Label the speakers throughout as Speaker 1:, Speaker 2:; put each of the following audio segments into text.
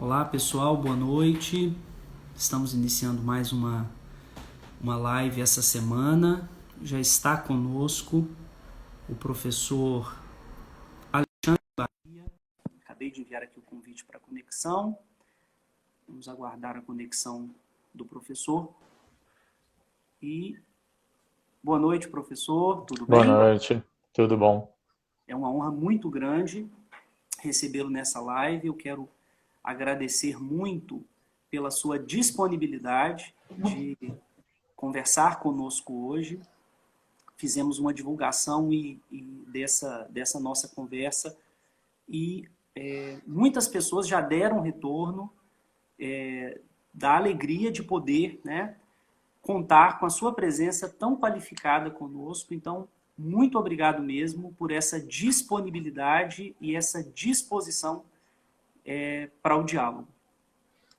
Speaker 1: Olá pessoal, boa noite. Estamos iniciando mais uma live essa semana. Já está conosco o professor Alexandre Bahia. Acabei de enviar aqui o convite para a conexão. Vamos aguardar a conexão do professor. E boa noite, professor. Tudo
Speaker 2: Boa
Speaker 1: bem?
Speaker 2: noite, tudo bom?
Speaker 1: É uma honra muito grande recebê-lo nessa live. Eu quero agradecer muito pela sua disponibilidade de conversar conosco hoje. Fizemos uma divulgação dessa nossa conversa e muitas pessoas já deram retorno da alegria de poder, né, contar com a sua presença tão qualificada conosco. Então, muito obrigado mesmo por essa disponibilidade e essa disposição para o diálogo.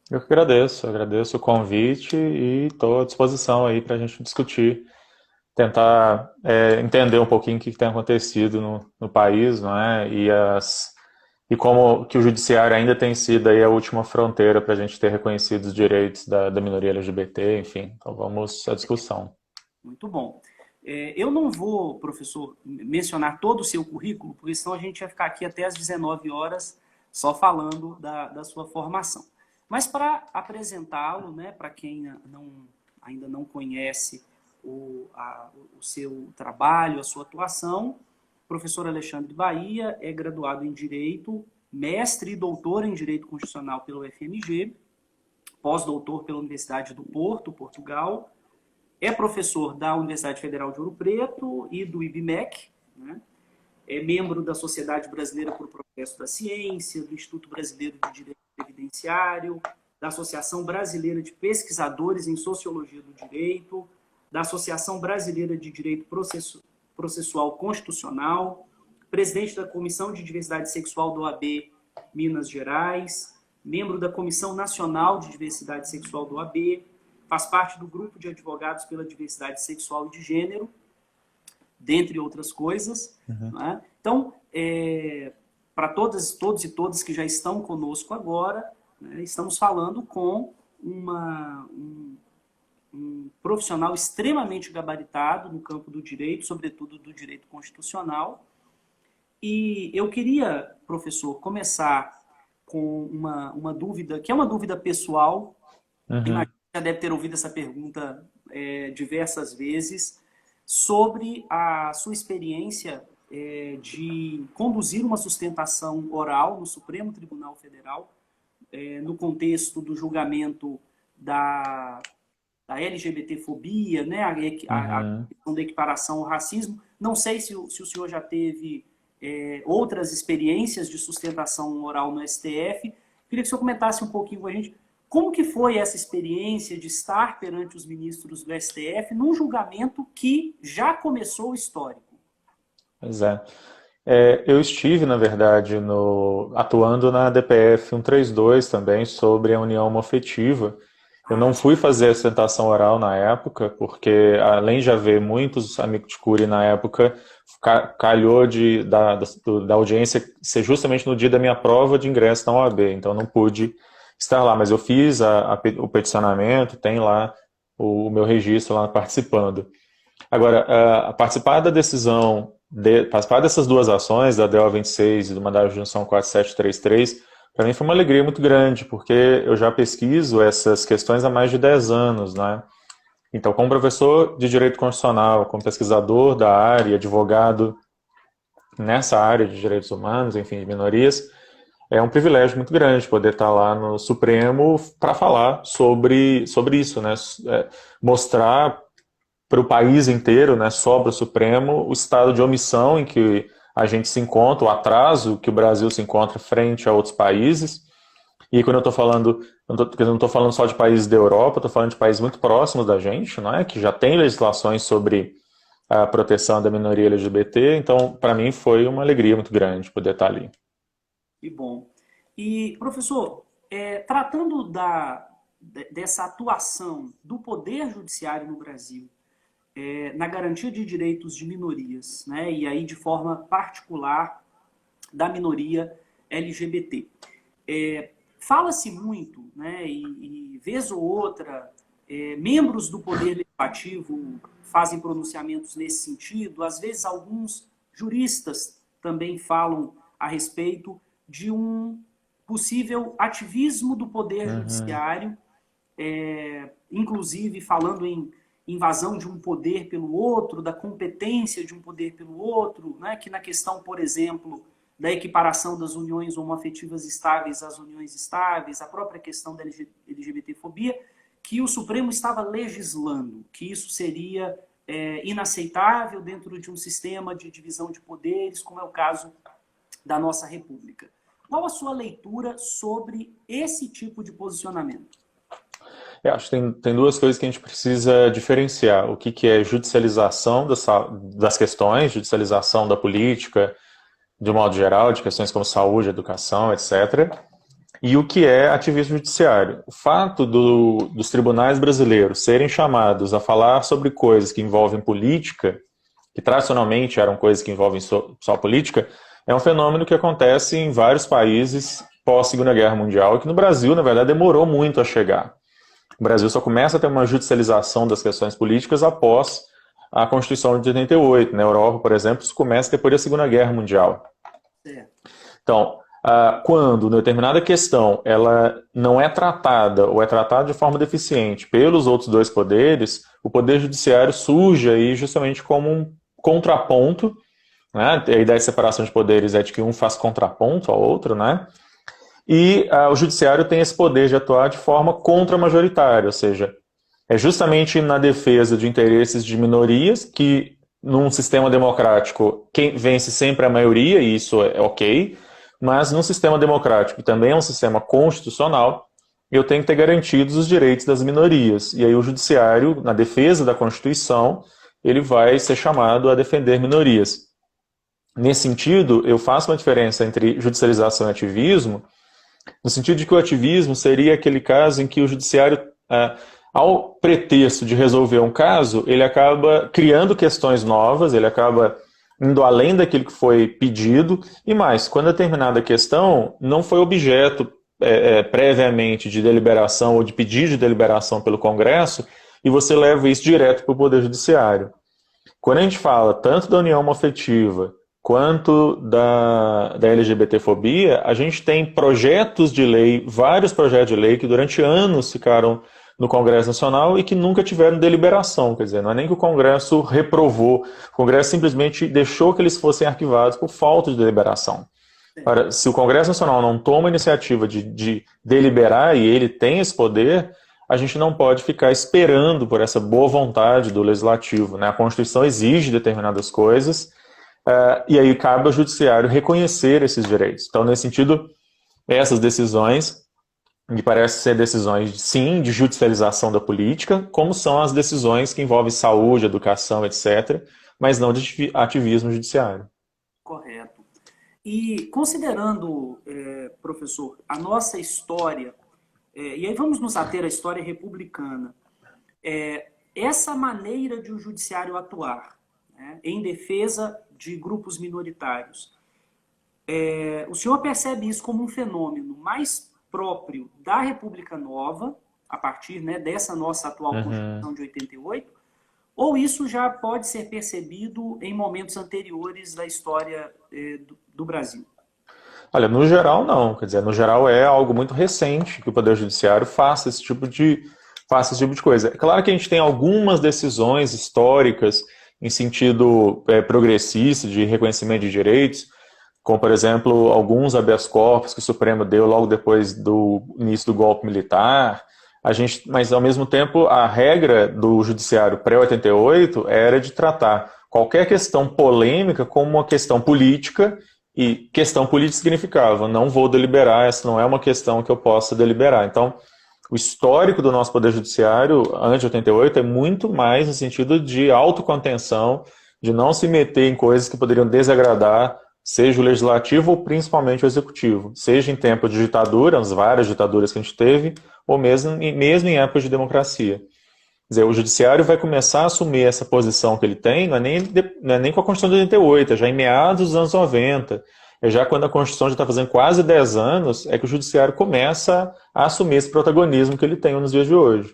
Speaker 2: Eu que agradeço o convite e estou à disposição aí para a gente discutir, tentar entender um pouquinho o que tem acontecido no país, não é? E como que o judiciário ainda tem sido aí a última fronteira para a gente ter reconhecido os direitos da minoria LGBT, enfim. Então vamos à discussão.
Speaker 1: Muito bom. Eu não vou, professor, mencionar todo o seu currículo, porque senão a gente vai ficar aqui até às 19 horas só falando da sua formação. Mas para apresentá-lo, né, para quem ainda não conhece o seu trabalho, a sua atuação, o professor Alexandre Bahia é graduado em Direito, mestre e doutor em Direito Constitucional pela UFMG, pós-doutor pela Universidade do Porto, Portugal. É professor da Universidade Federal de Ouro Preto e do IBMEC, né? É membro da Sociedade Brasileira por Progresso da Ciência, do Instituto Brasileiro de Direito Previdenciário, da Associação Brasileira de Pesquisadores em Sociologia do Direito, da Associação Brasileira de Direito Processual Constitucional, presidente da Comissão de Diversidade Sexual do OAB Minas Gerais, membro da Comissão Nacional de Diversidade Sexual do OAB, faz parte do grupo de advogados pela diversidade sexual e de gênero, dentre outras coisas.
Speaker 2: Uhum.
Speaker 1: Né? Então, para todos e todas que já estão conosco agora, né, estamos falando com um profissional extremamente gabaritado no campo do direito, sobretudo do direito constitucional. E eu queria, professor, começar com uma dúvida, que é uma dúvida pessoal.
Speaker 2: Uhum.
Speaker 1: Imagino que já deve ter ouvido essa pergunta diversas vezes, sobre a sua experiência de conduzir uma sustentação oral no Supremo Tribunal Federal, no contexto do julgamento da LGBTfobia, né, a
Speaker 2: Uhum.
Speaker 1: questão da equiparação ao racismo. Não sei se o senhor já teve outras experiências de sustentação oral no STF. Queria que o senhor comentasse um pouquinho com a gente como que foi essa experiência de estar perante os ministros do STF num julgamento que já começou histórico.
Speaker 2: Pois é. Eu estive, na verdade, atuando na DPF 132 também sobre a união homoafetiva. Eu não
Speaker 1: Ah,
Speaker 2: fui fazer a sustentação oral na época, porque além de haver muitos amigos de curi na época, calhou da audiência ser justamente no dia da minha prova de ingresso na OAB, então eu não pude estar lá, mas eu fiz o peticionamento, tem lá o meu registro lá participando. Agora, participar da decisão, participar dessas duas ações, da DO 26 e do mandado de junção 4733, para mim foi uma alegria muito grande, porque eu já pesquiso essas questões há mais de 10 anos, né? Então, como professor de Direito Constitucional, como pesquisador da área, advogado nessa área de direitos humanos, enfim, de minorias, é um privilégio muito grande poder estar lá no Supremo para falar sobre isso, né? Mostrar para o país inteiro, né, sobre o Supremo, o estado de omissão em que a gente se encontra, o atraso que o Brasil se encontra frente a outros países. E quando eu estou falando, eu não estou falando só de países da Europa, estou falando de países muito próximos da gente, não é? Que já tem legislações sobre a proteção da minoria LGBT. Então, para mim, foi uma alegria muito grande poder estar ali.
Speaker 1: que bom. E, professor, tratando dessa atuação do Poder Judiciário no Brasil, na garantia de direitos de minorias, né, e aí de forma particular da minoria LGBT. fala-se muito, né, e vez ou outra, membros do Poder Legislativo fazem pronunciamentos nesse sentido, às vezes alguns juristas também falam a respeito de um possível ativismo do Poder Judiciário, inclusive falando em invasão de um poder pelo outro, da competência de um poder pelo outro, né, que na questão, por exemplo, da equiparação das uniões homoafetivas estáveis às uniões estáveis, a própria questão da LGBTfobia, que o Supremo estava legislando, que isso seria inaceitável dentro de um sistema de divisão de poderes, como é o caso da nossa República. Qual a sua leitura sobre esse tipo de posicionamento?
Speaker 2: Eu acho que tem duas coisas que a gente precisa diferenciar. O que é judicialização das questões, judicialização da política, de um modo geral, de questões como saúde, educação, etc., e o que é ativismo judiciário. O fato dos tribunais brasileiros serem chamados a falar sobre coisas que envolvem política, que tradicionalmente eram coisas que envolvem só política, é um fenômeno que acontece em vários países pós-Segunda Guerra Mundial, e que no Brasil, na verdade, demorou muito a chegar. O Brasil só começa a ter uma judicialização das questões políticas após a Constituição de 88. Na Europa, por exemplo, isso começa depois da Segunda Guerra Mundial. Então, quando determinada questão ela não é tratada ou é tratada de forma deficiente pelos outros dois poderes, o Poder Judiciário surge aí justamente como um contraponto, né? A ideia de separação de poderes é de que um faz contraponto ao outro, né? E o Judiciário tem esse poder de atuar de forma contra-majoritária, ou seja, é justamente na defesa de interesses de minorias que, num sistema democrático, quem vence sempre é a maioria, e isso é ok, mas num sistema democrático, que também é um sistema constitucional, eu tenho que ter garantidos os direitos das minorias. E aí o Judiciário, na defesa da Constituição, ele vai ser chamado a defender minorias. Nesse sentido, eu faço uma diferença entre judicialização e ativismo, no sentido de que o ativismo seria aquele caso em que o Judiciário, ao pretexto de resolver um caso, ele acaba criando questões novas, ele acaba indo além daquilo que foi pedido, e mais, quando a determinada questão não foi objeto previamente de deliberação ou de pedido de deliberação pelo Congresso, e você leva isso direto para o Poder Judiciário. Quando a gente fala tanto da união homoafetiva quanto da LGBTfobia, a gente tem projetos de lei, vários projetos de lei que durante anos ficaram no Congresso Nacional e que nunca tiveram deliberação. Quer dizer, não é nem que o Congresso reprovou, o Congresso simplesmente deixou que eles fossem arquivados por falta de deliberação. Ora, se o Congresso Nacional não toma a iniciativa de deliberar, e ele tem esse poder, a gente não pode ficar esperando por essa boa vontade do Legislativo, né? A Constituição exige determinadas coisas, e aí cabe ao Judiciário reconhecer esses direitos. Então, nesse sentido, essas decisões, me parecem ser decisões, sim, de judicialização da política, como são as decisões que envolvem saúde, educação, etc., mas não de ativismo judiciário.
Speaker 1: Correto. E considerando, professor, a nossa história, e aí vamos nos ater à história republicana, essa maneira de o judiciário atuar, né, em defesa de grupos minoritários, o senhor percebe isso como um fenômeno mais próprio da República Nova, a partir, né, dessa nossa atual Constituição de 88, ou isso já pode ser percebido em momentos anteriores da história do Brasil?
Speaker 2: Olha, no geral não, quer dizer, no geral é algo muito recente que o Poder Judiciário faça esse tipo de coisa. É claro que a gente tem algumas decisões históricas em sentido progressista, de reconhecimento de direitos, como, por exemplo, alguns habeas corpus que o Supremo deu logo depois do início do golpe militar. Mas, ao mesmo tempo, a regra do judiciário pré-88 era de tratar qualquer questão polêmica como uma questão política, e questão política significava, não vou deliberar, essa não é uma questão que eu possa deliberar. Então, o histórico do nosso Poder Judiciário, antes de 88, é muito mais no sentido de autocontenção, de não se meter em coisas que poderiam desagradar, seja o legislativo ou principalmente o executivo, seja em tempo de ditadura, as várias ditaduras que a gente teve, ou mesmo em épocas de democracia. Quer dizer, o judiciário vai começar a assumir essa posição que ele tem, não é nem com a Constituição de 88, é já em meados dos anos 90, É já quando a Constituição já está fazendo quase 10 anos, é que o Judiciário começa a assumir esse protagonismo que ele tem nos dias de hoje.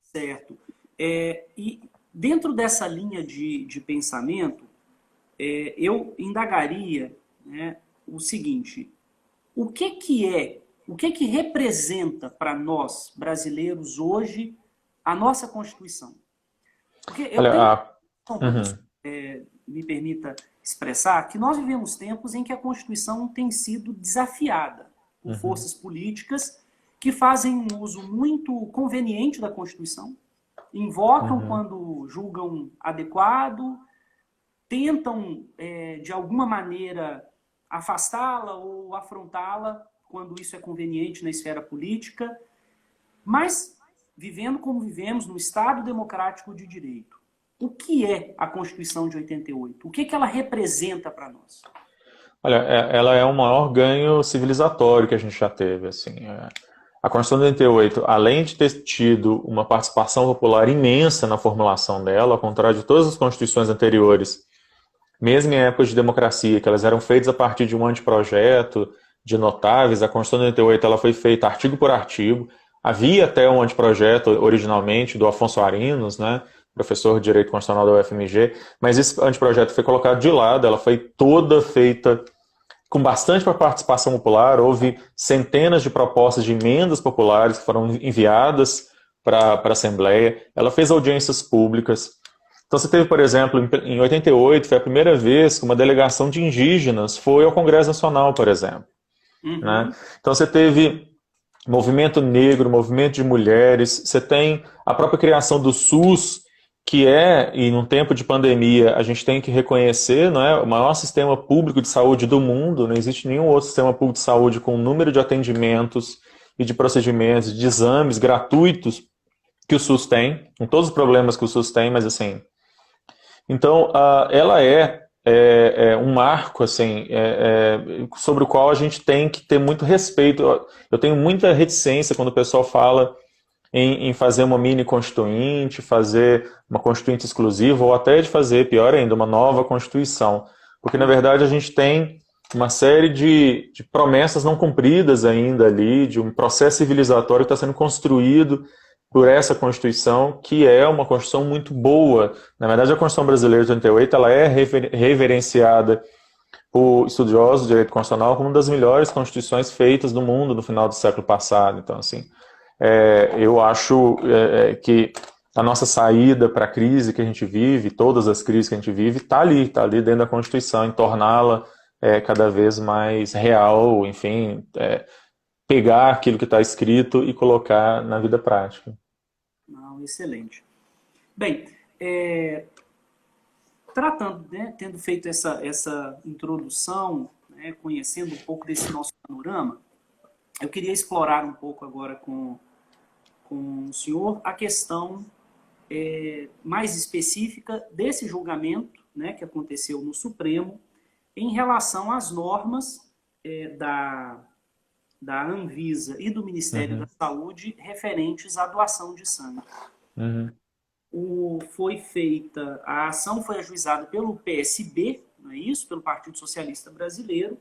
Speaker 1: Certo. E dentro dessa linha de pensamento, eu indagaria, né, o seguinte: o que representa para nós, brasileiros, hoje, a nossa Constituição? Porque eu
Speaker 2: Olha,
Speaker 1: tenho, me permita expressar, que nós vivemos tempos em que a Constituição tem sido desafiada por forças políticas que fazem um uso muito conveniente da Constituição, invocam quando julgam adequado, tentam, de alguma maneira, afastá-la ou afrontá-la quando isso é conveniente na esfera política, mas vivendo como vivemos no Estado democrático de direito. O que é a Constituição de 88? O que ela representa para nós?
Speaker 2: olha, ela é o maior ganho civilizatório que a gente já teve, assim. A Constituição de 88, além de ter tido uma participação popular imensa na formulação dela, ao contrário de todas as constituições anteriores, mesmo em épocas de democracia, que elas eram feitas a partir de um anteprojeto, de notáveis, a Constituição de 88 ela foi feita artigo por artigo. Havia até um anteprojeto originalmente do Afonso Arinos, né, professor de Direito Constitucional da UFMG, mas esse anteprojeto foi colocado de lado, ela foi toda feita com bastante participação popular, houve centenas de propostas de emendas populares que foram enviadas para a Assembleia, ela fez audiências públicas. Então você teve, por exemplo, em 88, foi a primeira vez que uma delegação de indígenas foi ao Congresso Nacional, por exemplo. Né? Então você teve movimento negro, movimento de mulheres, você tem a própria criação do SUS, que e num tempo de pandemia, a gente tem que reconhecer, não é, o maior sistema público de saúde do mundo, não existe nenhum outro sistema público de saúde com o número de atendimentos e de procedimentos, de exames gratuitos que o SUS tem, com todos os problemas que o SUS tem, mas assim... Então, ela é um marco assim, sobre o qual a gente tem que ter muito respeito. Eu tenho muita reticência quando o pessoal fala em fazer uma mini constituinte, fazer uma constituinte exclusiva, ou até de fazer, pior ainda, uma nova constituição. Porque, na verdade, a gente tem uma série de promessas não cumpridas ainda ali, de um processo civilizatório que está sendo construído por essa Constituição, que é uma Constituição muito boa. Na verdade, a Constituição Brasileira de 88 ela é reverenciada por estudiosos de direito constitucional como uma das melhores constituições feitas no mundo no final do século passado. Então, assim, eu acho que a nossa saída para a crise que a gente vive, todas as crises que a gente vive, está ali dentro da Constituição, em torná-la cada vez mais real, enfim, pegar aquilo que está escrito e colocar na vida prática.
Speaker 1: Não, excelente. Bem, tendo feito essa introdução, né, conhecendo um pouco desse nosso panorama, eu queria explorar um pouco agora com o senhor a questão mais específica desse julgamento, né, que aconteceu no Supremo em relação às normas da Anvisa e do Ministério da Saúde referentes à doação de sangue. A ação foi ajuizada pelo PSB, não é isso? Pelo Partido Socialista Brasileiro,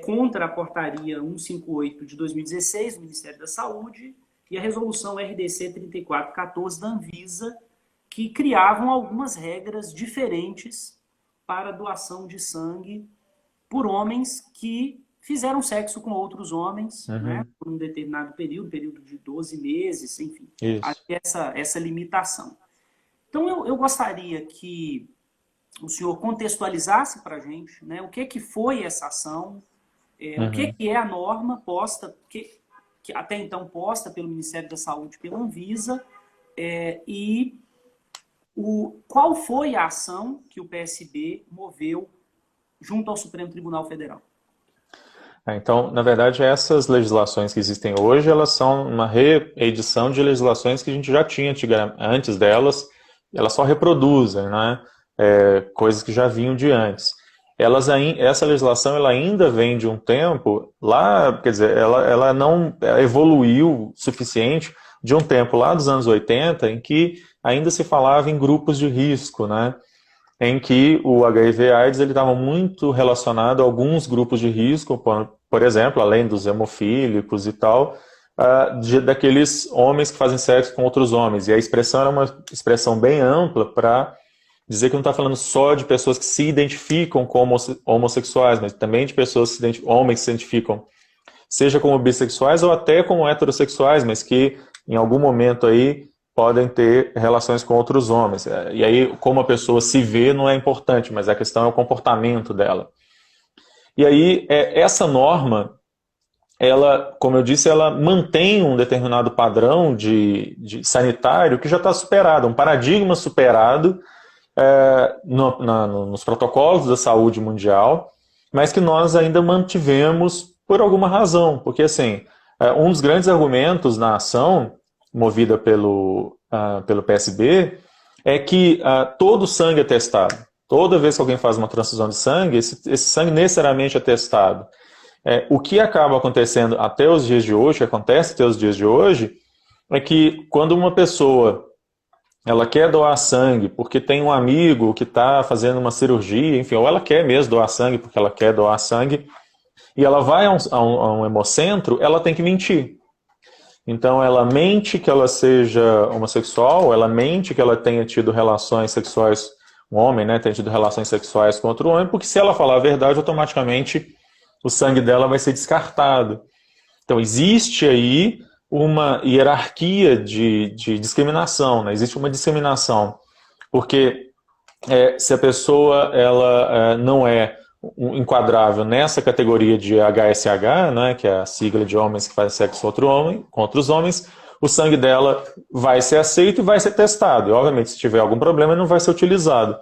Speaker 1: contra a portaria 158 de 2016 do Ministério da Saúde e a resolução RDC 3414 da Anvisa, que criavam algumas regras diferentes para a doação de sangue por homens que fizeram sexo com outros homens, né, por um determinado período de 12 meses, enfim, essa limitação. Então, eu gostaria que o senhor contextualizasse para a gente, né, o que foi essa ação, o que é a norma posta, que até então posta pelo Ministério da Saúde, pela Anvisa, e qual foi a ação que o PSB moveu junto ao Supremo Tribunal Federal.
Speaker 2: Então, na verdade, essas legislações que existem hoje, elas são uma reedição de legislações que a gente já tinha antes delas, e elas só reproduzem, né, coisas que já vinham de antes. Essa legislação ela ainda vem de um tempo, lá, quer dizer, ela não evoluiu o suficiente de um tempo lá dos anos 80, em que ainda se falava em grupos de risco, né? em que o HIV/AIDS ele estava muito relacionado a alguns grupos de risco, por exemplo, além dos hemofílicos e tal, daqueles homens que fazem sexo com outros homens. E a expressão era uma expressão bem ampla para dizer que não está falando só de pessoas que se identificam como homossexuais, mas também de pessoas homens que se identificam seja como bissexuais ou até como heterossexuais, mas que em algum momento aí podem ter relações com outros homens. E aí, como a pessoa se vê não é importante, mas a questão é o comportamento dela. E aí, essa norma, ela, como eu disse, ela mantém um determinado padrão de sanitário que já está superado, um paradigma superado nos protocolos da saúde mundial, mas que nós ainda mantivemos por alguma razão, porque assim, um dos grandes argumentos na ação movida pelo PSB é que todo o sangue é testado. Toda vez que alguém faz uma transfusão de sangue, esse sangue necessariamente é testado. O que acaba acontecendo até os dias de hoje, que acontece até os dias de hoje, é que quando uma pessoa ela quer doar sangue porque tem um amigo que está fazendo uma cirurgia, enfim, ou ela quer mesmo doar sangue porque ela quer doar sangue, e ela vai a um hemocentro, ela tem que mentir. Então ela mente que ela seja homossexual, ela mente que ela tenha tido relações sexuais, um homem, né, tenha tido relações sexuais com outro homem, porque se ela falar a verdade, automaticamente o sangue dela vai ser descartado. Então existe aí uma hierarquia de discriminação, né? Existe uma discriminação, porque se a pessoa ela não é enquadrável nessa categoria de HSH, né, que é a sigla de homens que fazem sexo com outros homens, o sangue dela vai ser aceito e vai ser testado. E, obviamente, se tiver algum problema, não vai ser utilizado.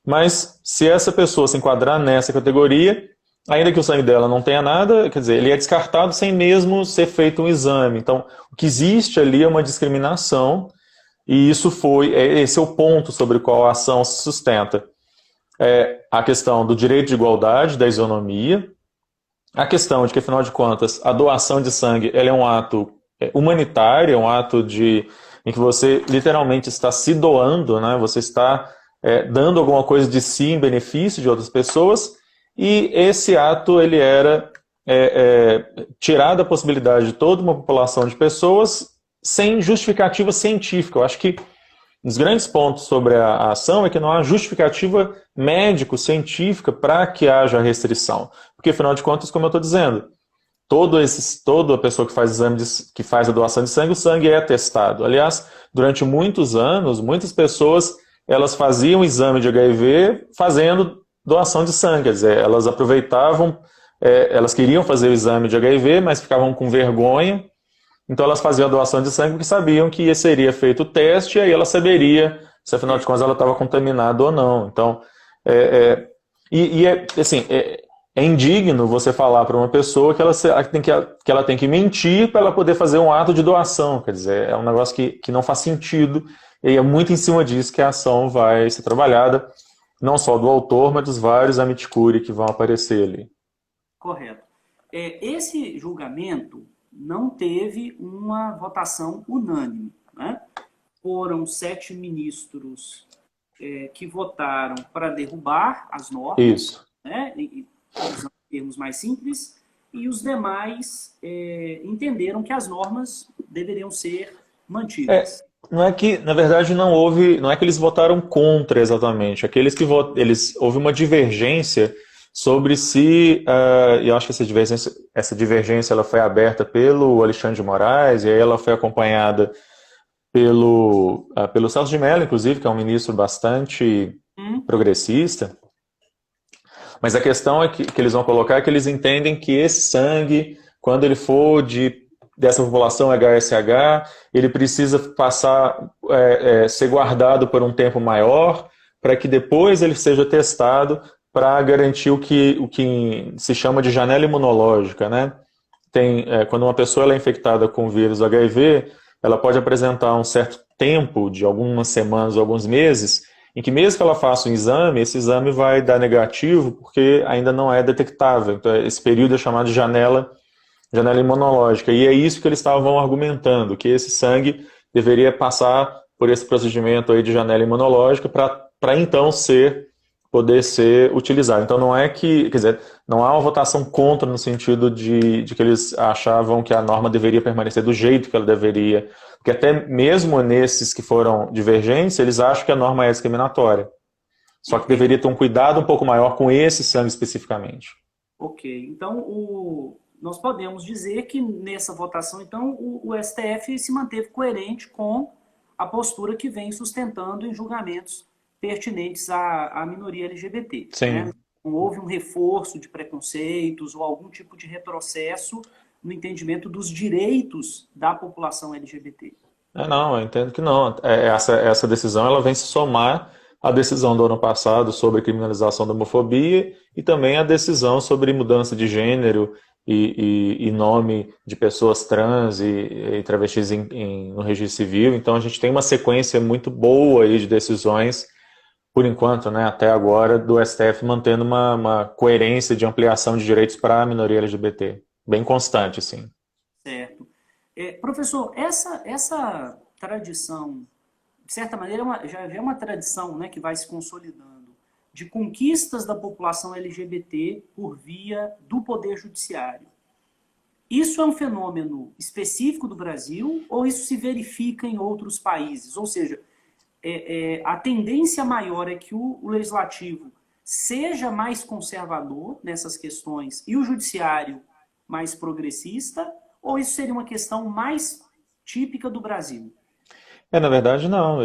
Speaker 2: Mas se essa pessoa se enquadrar nessa categoria, ainda que o sangue dela não tenha nada, quer dizer, ele é descartado sem mesmo ser feito um exame. Então, o que existe ali é uma discriminação, e esse é o ponto sobre o qual a ação se sustenta. A questão do direito de igualdade, da isonomia, a questão de que, afinal de contas, a doação de sangue ela é um ato humanitário, é um ato em que você literalmente está se doando, né? Você está dando alguma coisa de si em benefício de outras pessoas, e esse ato ele era tirar da possibilidade de toda uma população de pessoas sem justificativa científica. Eu acho que um dos grandes pontos sobre a ação é que não há justificativa médico-científica para que haja restrição. Porque, afinal de contas, como eu estou dizendo, toda a pessoa que faz que faz a doação de sangue, o sangue é testado. Aliás, durante muitos anos, muitas pessoas elas faziam exame de HIV fazendo doação de sangue. Quer dizer, elas aproveitavam, elas queriam fazer o exame de HIV, mas ficavam com vergonha. Então elas faziam a doação de sangue porque sabiam que seria feito o teste e aí ela saberia se afinal de contas ela estava contaminada ou não. Então, assim, é indigno você falar para uma pessoa que ela tem que mentir para ela poder fazer um ato de doação. Quer dizer, é um negócio que não faz sentido, e é muito em cima disso que a ação vai ser trabalhada, não só do autor, mas dos vários amicus curiae que vão aparecer ali.
Speaker 1: Correto. Esse julgamento não teve uma votação unânime, né? Foram 7 ministros que votaram para derrubar as normas,
Speaker 2: isso,
Speaker 1: né? Usando termos mais simples, e os demais entenderam que as normas deveriam ser mantidas.
Speaker 2: Não é que, na verdade, não é que eles votaram contra exatamente, houve uma divergência sobre se, eu acho que essa divergência ela foi aberta pelo Alexandre de Moraes, e aí ela foi acompanhada pelo Celso de Mello, inclusive, que é um ministro bastante progressista. Mas a questão que eles vão colocar é que eles entendem que esse sangue, quando ele for dessa população HSH, ele precisa ser guardado por um tempo maior, para que depois ele seja testado para garantir o que se chama de janela imunológica, né? Quando uma pessoa ela é infectada com o vírus HIV, ela pode apresentar um certo tempo, de algumas semanas ou alguns meses, em que mesmo que ela faça um exame, esse exame vai dar negativo porque ainda não é detectável. Então, esse período é chamado de janela imunológica. E é isso que eles estavam argumentando, que esse sangue deveria passar por esse procedimento aí de janela imunológica para então ser poder ser utilizado. Então não é que, quer dizer, não há uma votação contra no sentido de que eles achavam que a norma deveria permanecer do jeito que ela deveria, porque até mesmo nesses que foram divergentes, eles acham que a norma é discriminatória. Só que deveria ter um cuidado um pouco maior com esse sangue especificamente.
Speaker 1: Ok, então nós podemos dizer que nessa votação, então, o STF se manteve coerente com a postura que vem sustentando em julgamentos pertinentes à minoria LGBT.
Speaker 2: Sim.
Speaker 1: Né? Não houve um reforço de preconceitos ou algum tipo de retrocesso no entendimento dos direitos da população LGBT.
Speaker 2: Não, eu entendo que não. Essa decisão ela vem se somar à decisão do ano passado sobre criminalização da homofobia e também a decisão sobre mudança de gênero e nome de pessoas trans e travestis no registro civil. Então a gente tem uma sequência muito boa aí de decisões, por enquanto, né, até agora, do STF mantendo uma coerência de ampliação de direitos para a minoria LGBT. Bem constante, sim.
Speaker 1: Certo. Professor, essa tradição, de certa maneira, já é uma tradição, né, que vai se consolidando, de conquistas da população LGBT por via do Poder Judiciário. Isso é um fenômeno específico do Brasil ou isso se verifica em outros países? Ou seja, a tendência maior é que o legislativo seja mais conservador nessas questões e o judiciário mais progressista, ou isso seria uma questão mais típica do Brasil?
Speaker 2: Na verdade, não.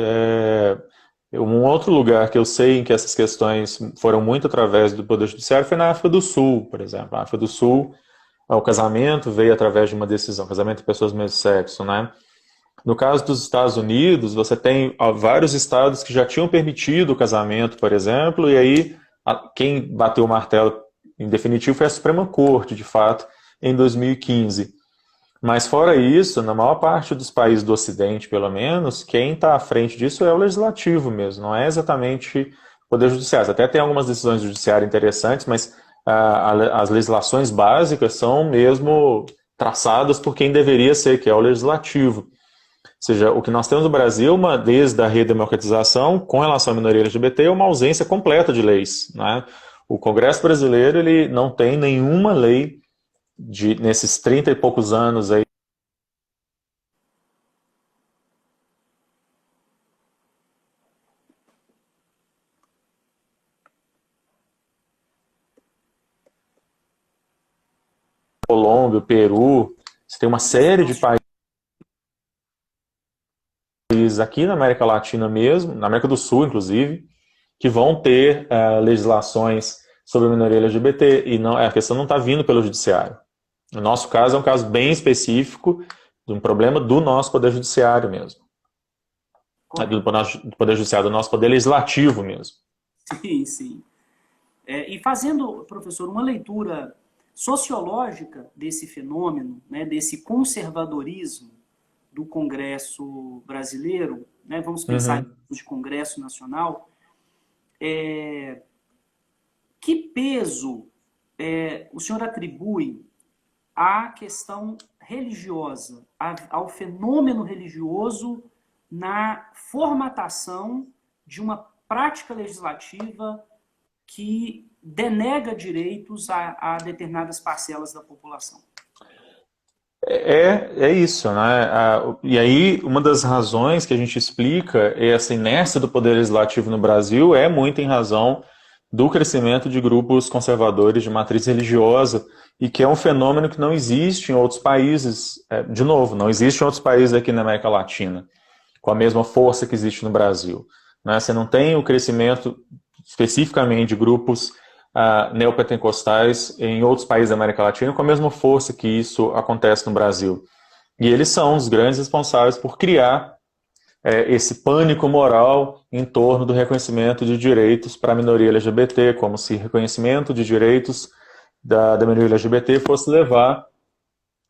Speaker 2: Um outro lugar que eu sei em que essas questões foram muito através do Poder Judiciário foi na África do Sul, por exemplo. Na África do Sul, o casamento veio através de uma decisão, casamento de pessoas do mesmo sexo, né? No caso dos Estados Unidos, você tem vários estados que já tinham permitido o casamento, por exemplo, e aí quem bateu o martelo em definitivo foi a Suprema Corte, de fato, em 2015. Mas fora isso, na maior parte dos países do Ocidente, pelo menos, quem está à frente disso é o legislativo mesmo, não é exatamente o Poder Judiciário. Até tem algumas decisões do Judiciário interessantes, mas as legislações básicas são mesmo traçadas por quem deveria ser, que é o legislativo. Ou seja, o que nós temos no Brasil, desde a redemocratização, com relação à minoria LGBT, é uma ausência completa de leis, né? O Congresso brasileiro ele não tem nenhuma lei nesses 30 e poucos anos aí. Colômbia, Peru, você tem uma série de países aqui na América Latina mesmo, na América do Sul, inclusive, que vão ter legislações sobre a minoria LGBT, e não, a questão não está vindo pelo judiciário. No nosso caso, é um caso bem específico de um problema do nosso Poder Judiciário mesmo. Do Poder Judiciário, do nosso Poder Legislativo mesmo.
Speaker 1: Sim, sim. E fazendo, professor, uma leitura sociológica desse fenômeno, né, desse conservadorismo do Congresso brasileiro, né, vamos pensar em Congresso Nacional, que peso o senhor atribui à questão religiosa, ao fenômeno religioso na formatação de uma prática legislativa que denega direitos a determinadas parcelas da população?
Speaker 2: É isso, né? E aí, uma das razões que a gente explica essa inércia do Poder Legislativo no Brasil é muito em razão do crescimento de grupos conservadores de matriz religiosa, e que é um fenômeno que não existe em outros países, de novo, não existe em outros países aqui na América Latina, com a mesma força que existe no Brasil. Né? Você não tem o crescimento especificamente de grupos neopentecostais em outros países da América Latina com a mesma força que isso acontece no Brasil. E eles são os grandes responsáveis por criar esse pânico moral em torno do reconhecimento de direitos para a minoria LGBT, como se reconhecimento de direitos da minoria LGBT fosse levar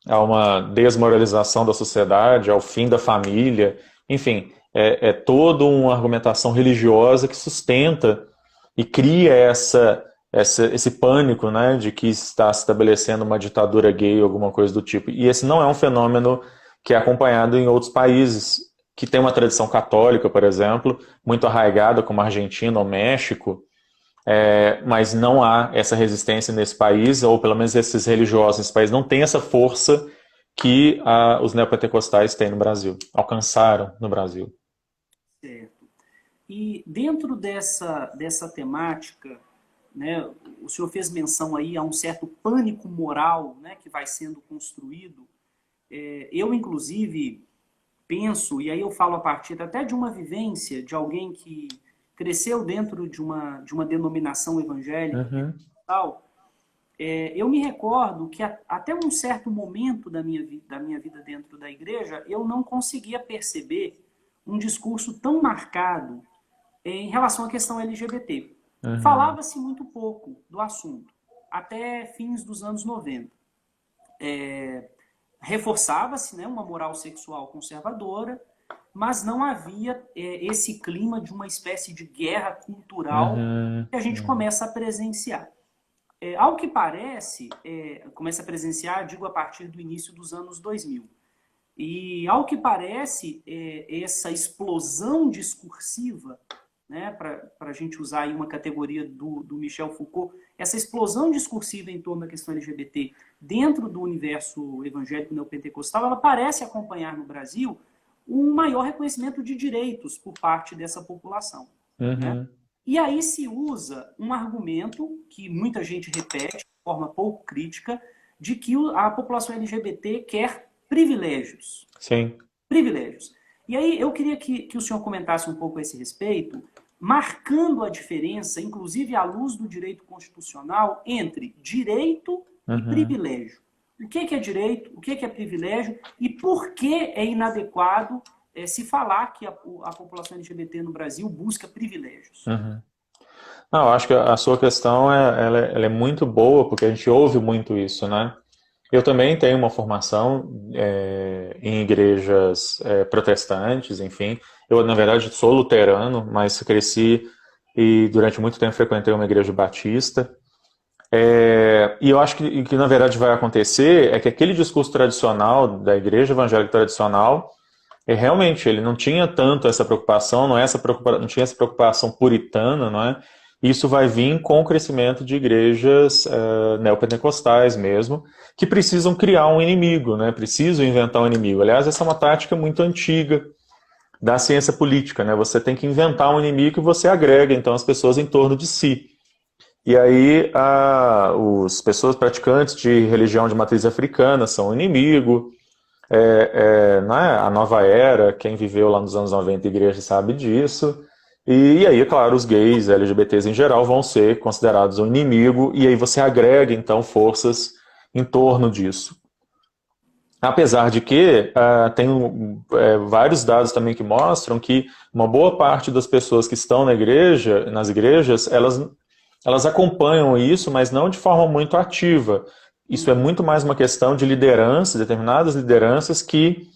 Speaker 2: a uma desmoralização da sociedade, ao fim da família, enfim, é toda uma argumentação religiosa que sustenta e cria esse pânico, né, de que está se estabelecendo uma ditadura gay ou alguma coisa do tipo. E esse não é um fenômeno que é acompanhado em outros países, que tem uma tradição católica, por exemplo, muito arraigada, como a Argentina ou México, mas não há essa resistência nesse país, ou pelo menos esses religiosos nesse país não têm essa força que os neopentecostais têm no Brasil, alcançaram no Brasil.
Speaker 1: Certo. E dentro dessa temática, né, o senhor fez menção aí a um certo pânico moral, né, que vai sendo construído. Eu, inclusive, penso, e aí eu falo a partir até de uma vivência de alguém que cresceu dentro de uma denominação evangélica,
Speaker 2: Uhum.
Speaker 1: tal, eu me recordo que até um certo momento da minha vida dentro da igreja, eu não conseguia perceber um discurso tão marcado em relação à questão LGBT.
Speaker 2: Uhum.
Speaker 1: Falava-se muito pouco do assunto, até fins dos anos 90. Reforçava-se, né, uma moral sexual conservadora, mas não havia esse clima de uma espécie de guerra cultural que a gente começa a presenciar. Ao que parece, começa a presenciar, digo, a partir do início dos anos 2000. E, ao que parece, essa explosão discursiva, né, para a gente usar aí uma categoria do Michel Foucault, essa explosão discursiva em torno da questão LGBT dentro do universo evangélico neopentecostal, ela parece acompanhar no Brasil um maior reconhecimento de direitos por parte dessa população.
Speaker 2: Uhum.
Speaker 1: Né? E aí se usa um argumento que muita gente repete de forma pouco crítica, de que a população LGBT quer privilégios.
Speaker 2: Sim.
Speaker 1: Privilégios. E aí eu queria que o senhor comentasse um pouco a esse respeito, marcando a diferença, inclusive à luz do direito constitucional, entre direito e privilégio. O que é direito, o que é privilégio e por que é inadequado se falar que a população LGBT no Brasil busca privilégios.
Speaker 2: Uhum. Não, eu acho que a sua questão ela é muito boa, porque a gente ouve muito isso, né? Eu também tenho uma formação em igrejas protestantes, enfim. Eu, na verdade, sou luterano, mas cresci e durante muito tempo frequentei uma igreja batista. E eu acho que, na verdade, vai acontecer é que aquele discurso tradicional da igreja evangélica tradicional, realmente, ele não tinha tanto essa preocupação, não tinha essa preocupação puritana, não é? Isso vai vir com o crescimento de igrejas neopentecostais mesmo, que precisam criar um inimigo, né? Precisam inventar um inimigo. Aliás, essa é uma tática muito antiga da ciência política, né? Você tem que inventar um inimigo e você agrega, então, as pessoas em torno de si. E aí, as pessoas praticantes de religião de matriz africana são o inimigo. A nova era, quem viveu lá nos anos 90 igreja sabe disso. E aí, é claro, os gays, LGBTs em geral, vão ser considerados um inimigo, e aí você agrega, então, forças em torno disso. Apesar de que tem vários dados também que mostram que uma boa parte das pessoas que estão nas igrejas, elas acompanham isso, mas não de forma muito ativa. Isso é muito mais uma questão de liderança, determinadas lideranças que,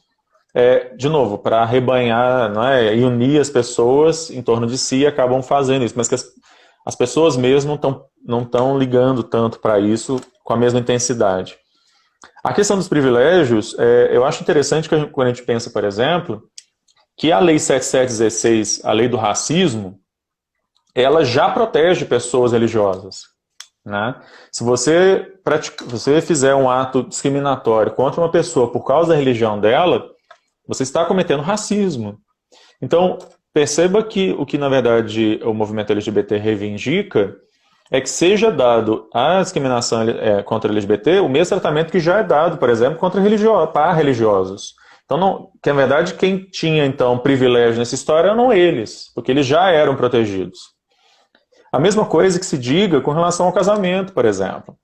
Speaker 2: de novo, para arrebanhar, não é, e unir as pessoas em torno de si, acabam fazendo isso, mas que as pessoas mesmo não estão ligando tanto para isso com a mesma intensidade. A questão dos privilégios, eu acho interessante que quando a gente pensa, por exemplo, que a Lei 7716, a lei do racismo, ela já protege pessoas religiosas. Né? Se você fizer um ato discriminatório contra uma pessoa por causa da religião dela, você está cometendo racismo. Então, perceba que o que, na verdade, o movimento LGBT reivindica é que seja dado à discriminação contra LGBT o mesmo tratamento que já é dado, por exemplo, para religiosos. Então, que, na verdade, quem tinha, então, privilégio nessa história não eles, porque eles já eram protegidos. A mesma coisa que se diga com relação ao casamento, por exemplo.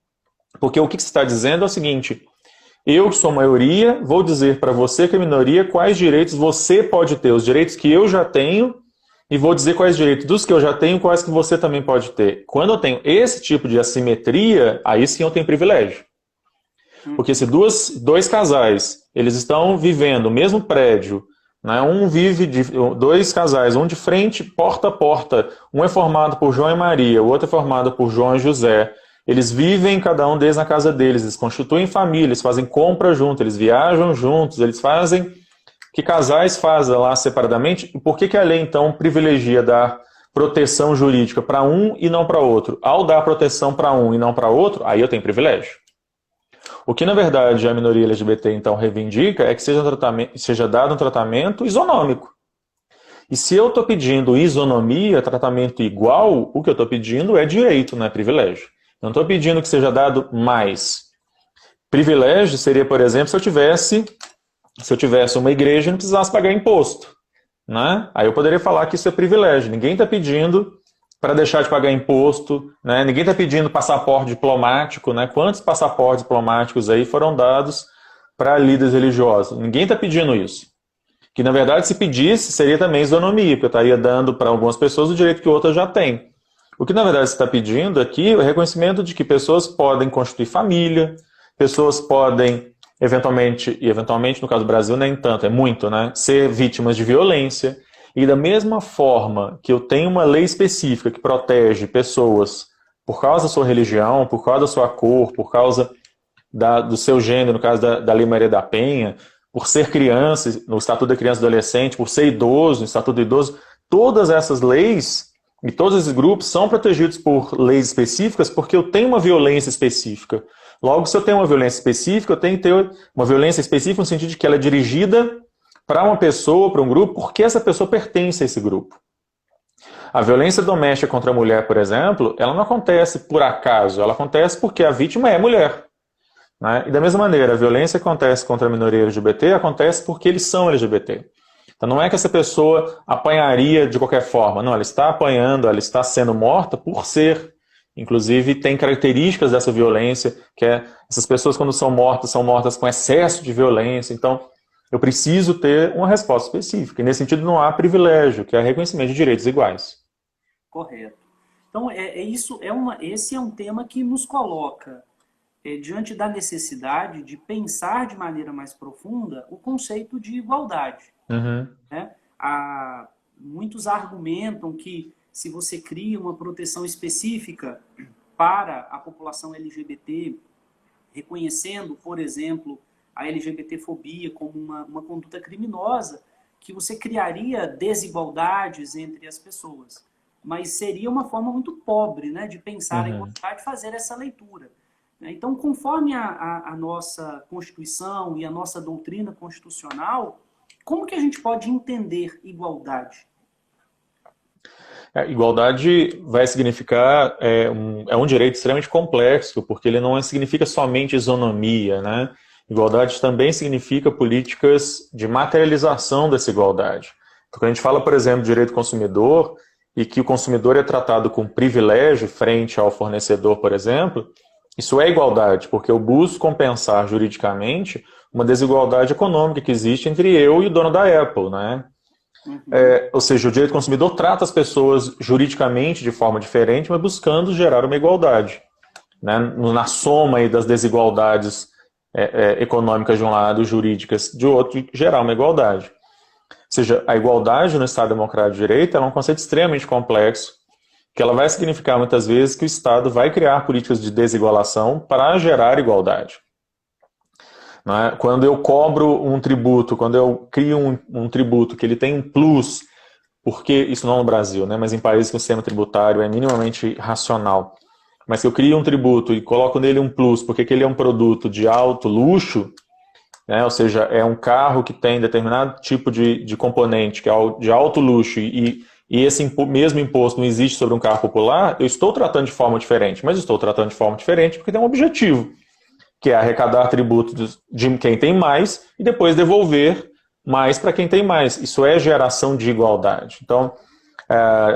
Speaker 2: Porque o que se está dizendo é o seguinte: eu, que sou maioria, vou dizer para você, que é minoria, quais direitos você pode ter, os direitos que eu já tenho, e vou dizer quais direitos dos que eu já tenho, quais que você também pode ter. Quando eu tenho esse tipo de assimetria, aí sim eu tenho privilégio. Porque se dois casais, eles estão vivendo o mesmo prédio, né, dois casais, um de frente, porta a porta, um é formado por João e Maria, o outro é formado por João e José. Eles vivem, cada um deles na casa deles, eles constituem família, eles fazem compra juntos, eles viajam juntos, eles fazem que casais fazem lá separadamente. E por que a lei, então, privilegia dar proteção jurídica para um e não para outro, ao dar proteção para um e não para outro, aí eu tenho privilégio. O que, na verdade, a minoria LGBT, então, reivindica é que seja dado um tratamento isonômico. E se eu estou pedindo isonomia, tratamento igual, o que eu estou pedindo é direito, não é privilégio. Eu não estou pedindo que seja dado mais. Privilégio seria, por exemplo, se eu tivesse uma igreja e não precisasse pagar imposto. Né? Aí eu poderia falar que isso é privilégio. Ninguém está pedindo para deixar de pagar imposto, né? Ninguém está pedindo passaporte diplomático. Né? Quantos passaportes diplomáticos aí foram dados para líderes religiosos? Ninguém está pedindo isso. Que, na verdade, se pedisse, seria também isonomia, porque eu estaria dando para algumas pessoas o direito que outras já têm. O que, na verdade, você está pedindo aqui é o reconhecimento de que pessoas podem constituir família, pessoas podem, eventualmente, e eventualmente, no caso do Brasil, nem tanto, é muito, né, ser vítimas de violência. E da mesma forma que eu tenho uma lei específica que protege pessoas por causa da sua religião, por causa da sua cor, por causa do seu gênero, no caso da Lei Maria da Penha, por ser criança, no Estatuto da Criança e do Adolescente, por ser idoso, no Estatuto do Idoso, todas essas leis e todos esses grupos são protegidos por leis específicas porque eu tenho uma violência específica. Logo, se eu tenho uma violência específica, eu tenho que ter uma violência específica no sentido de que ela é dirigida para uma pessoa, para um grupo, porque essa pessoa pertence a esse grupo. A violência doméstica contra a mulher, por exemplo, ela não acontece por acaso, ela acontece porque a vítima é mulher. Né? E da mesma maneira, a violência que acontece contra a minoria LGBT acontece porque eles são LGBT. Então não é que essa pessoa apanharia de qualquer forma, não, ela está apanhando, ela está sendo morta por ser. Inclusive tem características dessa violência, que é essas pessoas quando são mortas com excesso de violência. Então eu preciso ter uma resposta específica. E nesse sentido não há privilégio, que é reconhecimento de direitos iguais.
Speaker 1: Correto. Então esse é um tema que nos coloca diante da necessidade de pensar de maneira mais profunda o conceito de igualdade.
Speaker 2: Uhum.
Speaker 1: Né? Muitos argumentam que se você cria uma proteção específica para a população LGBT, reconhecendo, por exemplo, a LGBTfobia como uma conduta criminosa, que você criaria desigualdades entre as pessoas. Mas seria uma forma muito pobre, né, de pensar a igualdade e fazer essa leitura. Então, conforme a nossa Constituição e a nossa doutrina constitucional, como que a gente pode entender igualdade?
Speaker 2: Igualdade vai significar um direito extremamente complexo, porque ele não significa somente isonomia, né? Igualdade também significa políticas de materialização dessa igualdade. Então, quando a gente fala, por exemplo, de direito do consumidor, e que o consumidor é tratado com privilégio frente ao fornecedor, por exemplo, isso é igualdade, porque eu busco compensar juridicamente uma desigualdade econômica que existe entre eu e o dono da Apple, né? Ou seja, o direito do consumidor trata as pessoas juridicamente de forma diferente, mas buscando gerar uma igualdade. Né? Na soma aí das desigualdades econômicas de um lado, jurídicas de outro, gerar uma igualdade. Ou seja, a igualdade no Estado Democrático de Direito é um conceito extremamente complexo, que ela vai significar muitas vezes que o Estado vai criar políticas de desigualação para gerar igualdade. Né? Quando eu cobro um tributo, quando eu crio um tributo que ele tem um plus, porque isso não no Brasil, né? Mas em países que o sistema tributário é minimamente racional, mas que eu crio um tributo e coloco nele um plus, porque ele é um produto de alto luxo, né? Ou seja, é um carro que tem determinado tipo de componente que é de alto luxo e esse mesmo imposto não existe sobre um carro popular, eu estou tratando de forma diferente, mas estou tratando de forma diferente porque tem um objetivo, que é arrecadar tributos de quem tem mais e depois devolver mais para quem tem mais. Isso é geração de igualdade. Então,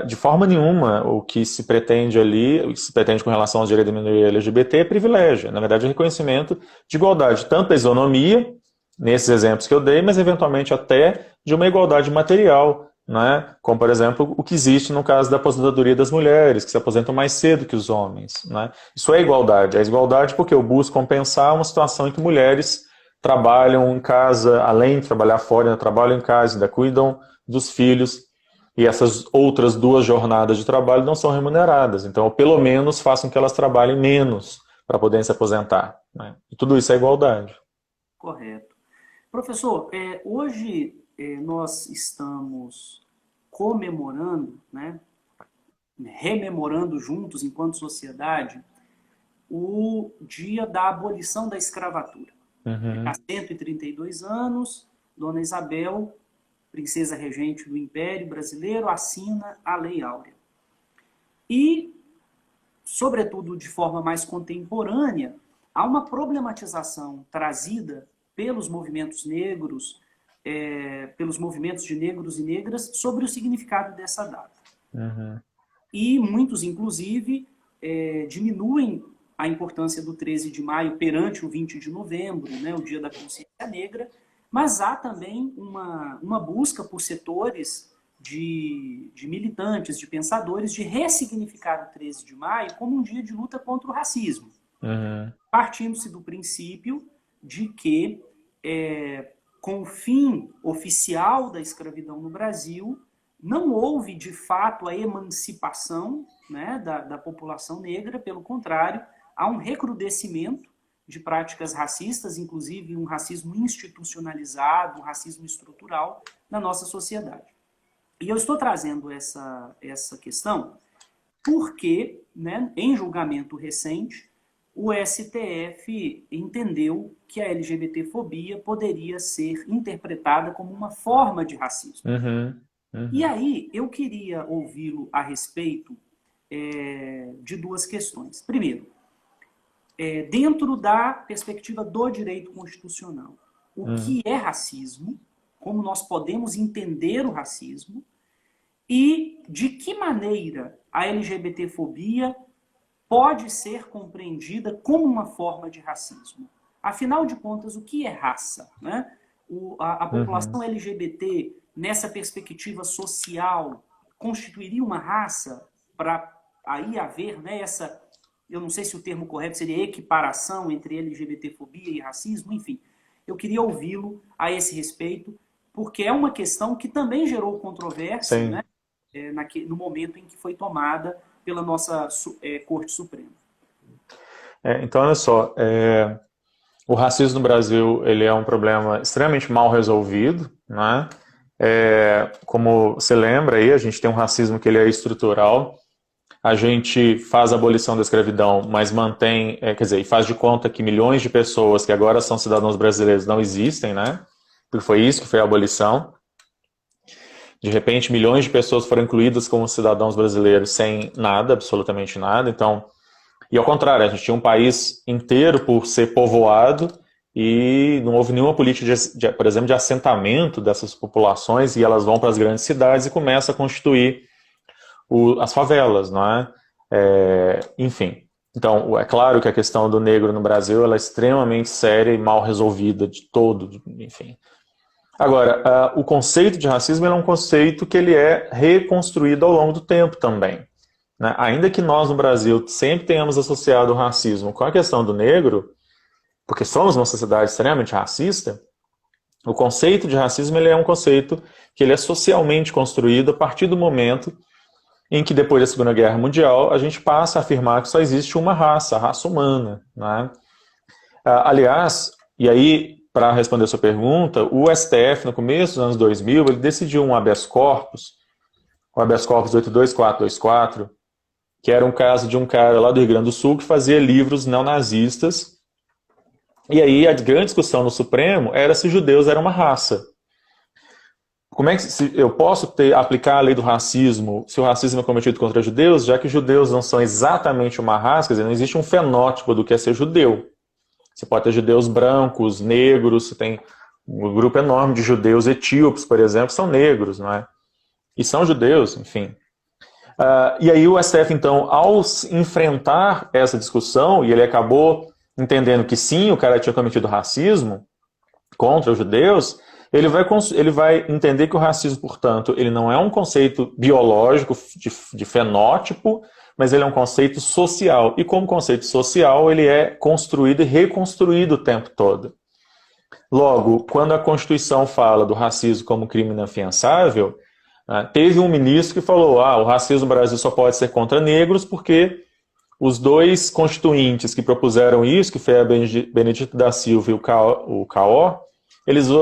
Speaker 2: de forma nenhuma, o que se pretende ali, o que se pretende com relação aos direitos da minoria LGBT é privilégio. Na verdade, é reconhecimento de igualdade, tanto da isonomia, nesses exemplos que eu dei, mas eventualmente até de uma igualdade material, né? Como, por exemplo, o que existe no caso da aposentadoria das mulheres, que se aposentam mais cedo que os homens. Né? Isso é igualdade. É igualdade porque eu busco compensar uma situação em que mulheres trabalham em casa, além de trabalhar fora, ainda trabalham em casa, ainda cuidam dos filhos, e essas outras 2 jornadas de trabalho não são remuneradas. Então, eu, pelo menos, faço com que elas trabalhem menos para poderem se aposentar. Né? E tudo isso é igualdade.
Speaker 1: Correto. Professor, hoje nós estamos comemorando, né, rememorando juntos, enquanto sociedade, o dia da abolição da escravatura. Há 132 anos, Dona Isabel, princesa regente do Império Brasileiro, assina a Lei Áurea. E, sobretudo de forma mais contemporânea, há uma problematização trazida pelos movimentos negros, pelos movimentos de negros e negras, sobre o significado dessa data. E muitos, inclusive, diminuem a importância do 13 de maio perante o 20 de novembro, né, o Dia da Consciência Negra, mas há também uma busca por setores de militantes, de pensadores, de ressignificar o 13 de maio como um dia de luta contra o racismo. Partindo-se do princípio de que, com o fim oficial da escravidão no Brasil, não houve, de fato, a emancipação, né, da população negra, pelo contrário, há um recrudescimento de práticas racistas, inclusive um racismo institucionalizado, um racismo estrutural na nossa sociedade. E eu estou trazendo essa questão porque, né, em julgamento recente, o STF entendeu que a LGBTfobia poderia ser interpretada como uma forma de racismo. E aí, eu queria ouvi-lo a respeito de duas questões. Primeiro, dentro da perspectiva do direito constitucional, o que é racismo, como nós podemos entender o racismo, e de que maneira a LGBTfobia pode ser compreendida como uma forma de racismo. Afinal de contas, o que é raça? Né? A população LGBT, nessa perspectiva social, constituiria uma raça para aí haver, né, essa... Eu não sei se o termo correto seria equiparação entre LGBTfobia e racismo, enfim. Eu queria ouvi-lo a esse respeito, porque é uma questão que também gerou controvérsia, né, no momento em que foi tomada pela nossa Corte Suprema.
Speaker 2: Então, olha só, o racismo no Brasil ele é um problema extremamente mal resolvido, né? Como você lembra aí, a gente tem um racismo que ele é estrutural. A gente faz a abolição da escravidão, mas mantém, quer dizer, faz de conta que milhões de pessoas que agora são cidadãos brasileiros não existem, né? Porque foi isso que foi a abolição. De repente, milhões de pessoas foram incluídas como cidadãos brasileiros sem nada, absolutamente nada. Então, e ao contrário, a gente tinha um país inteiro por ser povoado e não houve nenhuma política, por exemplo, de assentamento dessas populações, e elas vão para as grandes cidades e começam a constituir as favelas, não é? Enfim. Então, é claro que a questão do negro no Brasil ela é extremamente séria e mal resolvida de todo, enfim. Agora, o conceito de racismo é um conceito que ele é reconstruído ao longo do tempo também, né? Ainda que nós no Brasil sempre tenhamos associado o racismo com a questão do negro, porque somos uma sociedade extremamente racista, o conceito de racismo ele é um conceito que ele é socialmente construído a partir do momento em que depois da Segunda Guerra Mundial a gente passa a afirmar que só existe uma raça, a raça humana, né? Aliás, e aí, para responder a sua pergunta, o STF, no começo dos anos 2000, ele decidiu um habeas corpus, o habeas corpus 82424, que era um caso de um cara lá do Rio Grande do Sul que fazia livros neonazistas, e aí a grande discussão no Supremo era se judeus eram uma raça. Como é que eu posso aplicar a lei do racismo se o racismo é cometido contra judeus, já que os judeus não são exatamente uma raça, quer dizer, não existe um fenótipo do que é ser judeu. Você pode ter judeus brancos, negros, você tem um grupo enorme de judeus etíopes, por exemplo, que são negros, não é? E são judeus, enfim. E aí o STF, então, ao enfrentar essa discussão, e ele acabou entendendo que sim, o cara tinha cometido racismo contra os judeus, ele vai entender que o racismo, portanto, ele não é um conceito biológico de fenótipo, mas ele é um conceito social. E como conceito social, ele é construído e reconstruído o tempo todo. Logo, quando a Constituição fala do racismo como crime inafiançável, teve um ministro que falou: o racismo no Brasil só pode ser contra negros porque os dois constituintes que propuseram isso, que foi a Benedito da Silva e o Caó,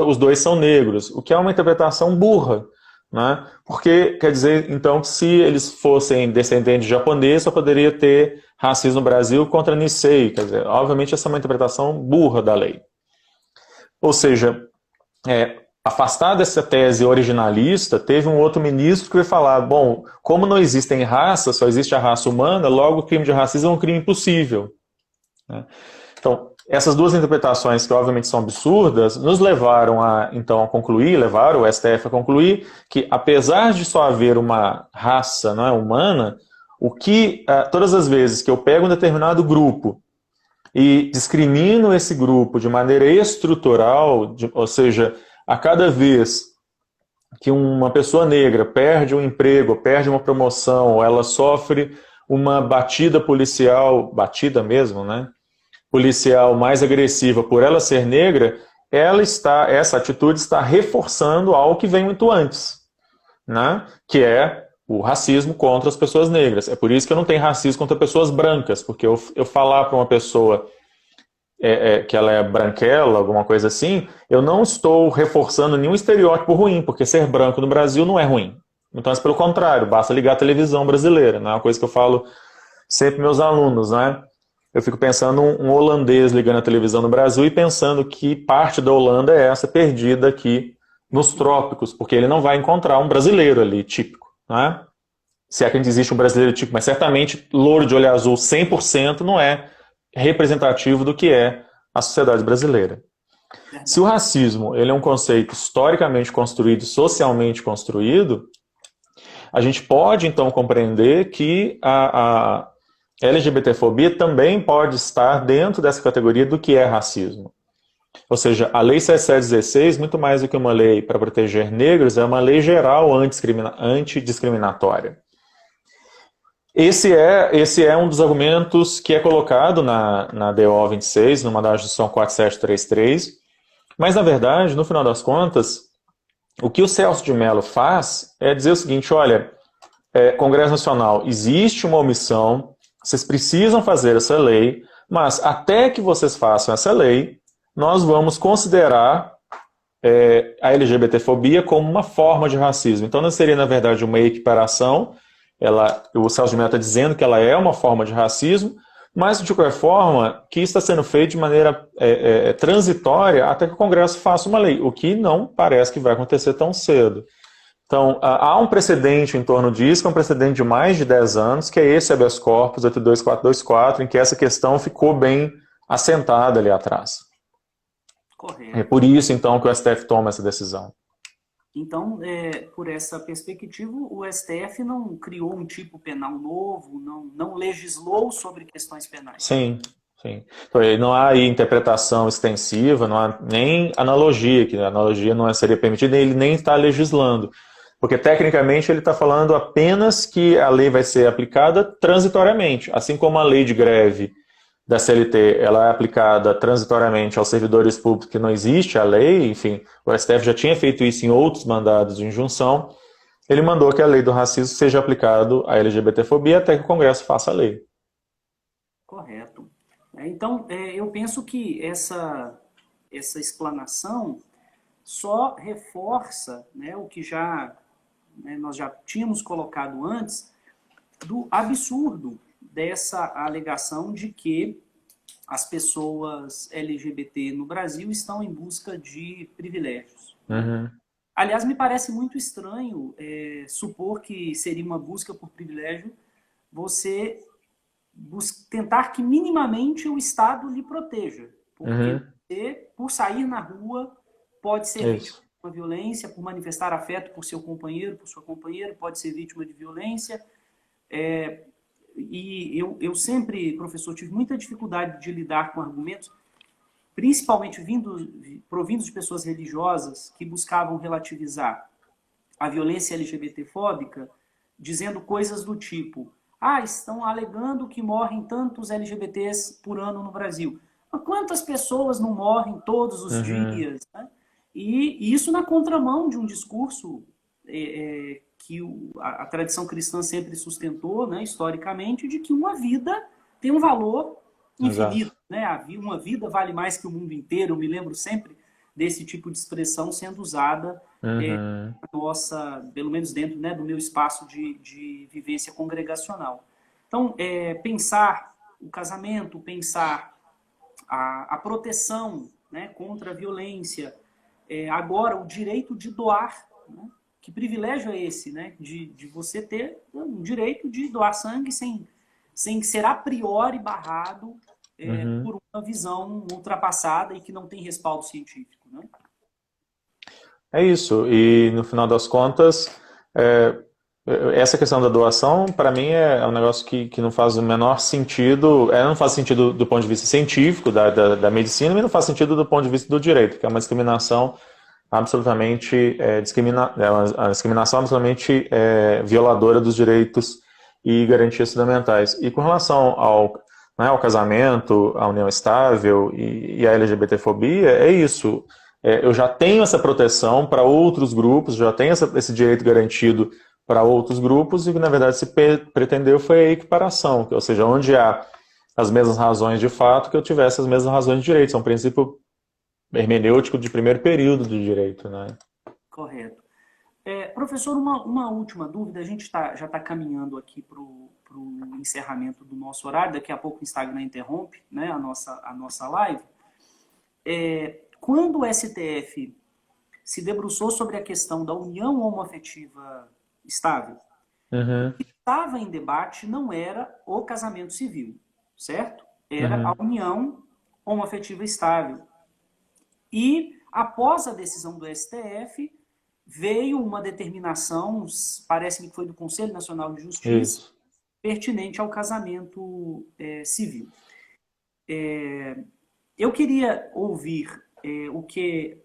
Speaker 2: os dois são negros, o que é uma interpretação burra, né? Porque quer dizer, então, que se eles fossem descendentes de japonês, só poderia ter racismo no Brasil contra Nisei. Quer dizer, obviamente essa é uma interpretação burra da lei. Ou seja, afastar dessa tese originalista, teve um outro ministro que veio falar, bom, como não existem raças, só existe a raça humana, logo o crime de racismo é um crime impossível. Né? Então, essas duas interpretações, que obviamente são absurdas, nos levaram então, a concluir, levaram o STF a concluir que, apesar de só haver uma raça, não é, humana, todas as vezes que eu pego um determinado grupo e discrimino esse grupo de maneira estrutural, ou seja, a cada vez que uma pessoa negra perde um emprego, perde uma promoção, ou ela sofre uma batida policial, batida mesmo, né? Policial mais agressiva por ela ser negra, essa atitude está reforçando algo que vem muito antes, né? Que é o racismo contra as pessoas negras. É por isso que eu não tenho racismo contra pessoas brancas, porque eu falar para uma pessoa que ela é branquela, alguma coisa assim, eu não estou reforçando nenhum estereótipo ruim, porque ser branco no Brasil não é ruim. Então, pelo contrário, basta ligar a televisão brasileira, né? Uma coisa que eu falo sempre para meus alunos, né? Eu fico pensando um holandês ligando a televisão no Brasil e pensando que parte da Holanda é essa perdida aqui nos trópicos, porque ele não vai encontrar um brasileiro ali típico, né? Se é que existe um brasileiro típico, mas certamente louro de olho azul 100% não é representativo do que é a sociedade brasileira. Se o racismo ele é um conceito historicamente construído, socialmente construído, a gente pode então compreender que a LGBTfobia também pode estar dentro dessa categoria do que é racismo. Ou seja, a Lei 7716, muito mais do que uma lei para proteger negros, é uma lei geral antidiscriminatória. Esse é um dos argumentos que é colocado na DO 26, no Mandado de Instrução 4733, mas, na verdade, no final das contas, o que o Celso de Mello faz é dizer o seguinte, olha, Congresso Nacional, existe uma omissão, vocês precisam fazer essa lei, mas até que vocês façam essa lei, nós vamos considerar a LGBTfobia como uma forma de racismo. Então não seria, na verdade, uma equiparação, o Celso de Mello está dizendo que ela é uma forma de racismo, mas, de qualquer forma, que está sendo feito de maneira transitória até que o Congresso faça uma lei, o que não parece que vai acontecer tão cedo. Então, há um precedente em torno disso, que é um precedente de mais de 10 anos, que é esse habeas corpus 82424, em que essa questão ficou bem assentada ali atrás.
Speaker 1: Correto.
Speaker 2: É por isso, então, que o STF toma essa decisão.
Speaker 1: Então, por essa perspectiva, o STF não criou um tipo penal novo, não legislou sobre questões penais.
Speaker 2: Sim, sim. Então, não há aí interpretação extensiva, não há nem analogia, que a analogia não seria permitida, ele nem está legislando. Porque, tecnicamente, ele está falando apenas que a lei vai ser aplicada transitoriamente. Assim como a lei de greve da CLT ela é aplicada transitoriamente aos servidores públicos, que não existe a lei, enfim, o STF já tinha feito isso em outros mandados de injunção, ele mandou que a lei do racismo seja aplicada à LGBTfobia até que o Congresso faça a lei.
Speaker 1: Correto. Então, eu penso que essa explanação só reforça, né, o que nós já tínhamos colocado antes, do absurdo dessa alegação de que as pessoas LGBT no Brasil estão em busca de privilégios.
Speaker 2: Uhum.
Speaker 1: Aliás, me parece muito estranho supor que seria uma busca por privilégio você tentar que minimamente o Estado lhe proteja. Porque você, por sair na rua, pode ser vítima de uma violência, por manifestar afeto por seu companheiro, por sua companheira, pode ser vítima de violência. E eu sempre, professor, tive muita dificuldade de lidar com argumentos, principalmente provindos de pessoas religiosas que buscavam relativizar a violência LGBTfóbica, dizendo coisas do tipo: estão alegando que morrem tantos LGBTs por ano no Brasil. Mas quantas pessoas não morrem todos os dias? Né? E isso na contramão de um discurso que a tradição cristã sempre sustentou, né, historicamente, de que uma vida tem um valor infinito. Né? Uma vida vale mais que o mundo inteiro. Eu me lembro sempre desse tipo de expressão sendo usada
Speaker 2: Uhum.
Speaker 1: nossa, pelo menos dentro, né, do meu espaço de vivência congregacional. Então, pensar o casamento, pensar a proteção, né, contra a violência, agora o direito de doar, né? Que privilégio é esse, né, de você ter o direito de doar sangue sem ser a priori barrado
Speaker 2: Uhum.
Speaker 1: por uma visão ultrapassada e que não tem respaldo científico, né?
Speaker 2: É isso. E no final das contas, é, essa questão da doação, para mim, é um negócio que não faz o menor sentido. Não faz sentido do ponto de vista científico da medicina, mas não faz sentido do ponto de vista do direito, que é uma discriminação absolutamente uma discriminação absolutamente violadora dos direitos e garantias fundamentais. E com relação né, ao casamento, à união estável e à LGBTfobia, é isso. Eu já tenho essa proteção para outros grupos, já tenho esse direito garantido para outros grupos, e que na verdade se pretendeu foi a equiparação, ou seja, onde há as mesmas razões de fato, que eu tivesse as mesmas razões de direito. Isso é um princípio hermenêutico de primeiro período do direito, né?
Speaker 1: Correto. Professor, uma última dúvida. A gente já está caminhando aqui para o encerramento do nosso horário. Daqui a pouco o Instagram interrompe, né, a nossa live. Quando o STF se debruçou sobre a questão da união homoafetiva estável,
Speaker 2: Uhum,
Speaker 1: estava em debate não era o casamento civil, certo? Era a
Speaker 2: uhum,
Speaker 1: união homoafetiva estável. E, após a decisão do STF, veio uma determinação, parece-me que foi do Conselho Nacional de Justiça,
Speaker 2: isso.
Speaker 1: pertinente ao casamento civil. Eu queria ouvir o que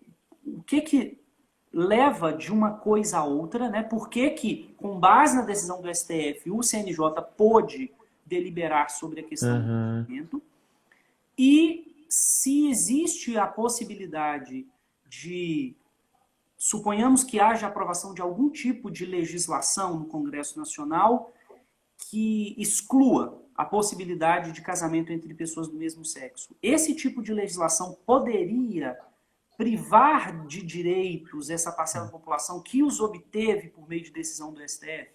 Speaker 1: leva de uma coisa a outra, né? Por que, com base na decisão do STF, o CNJ pôde deliberar sobre a questão do
Speaker 2: Uhum.
Speaker 1: casamento, e se existe a possibilidade de, suponhamos que haja aprovação de algum tipo de legislação no Congresso Nacional que exclua a possibilidade de casamento entre pessoas do mesmo sexo. Esse tipo de legislação poderia privar de direitos essa parcela da população que os obteve por meio de decisão do STF?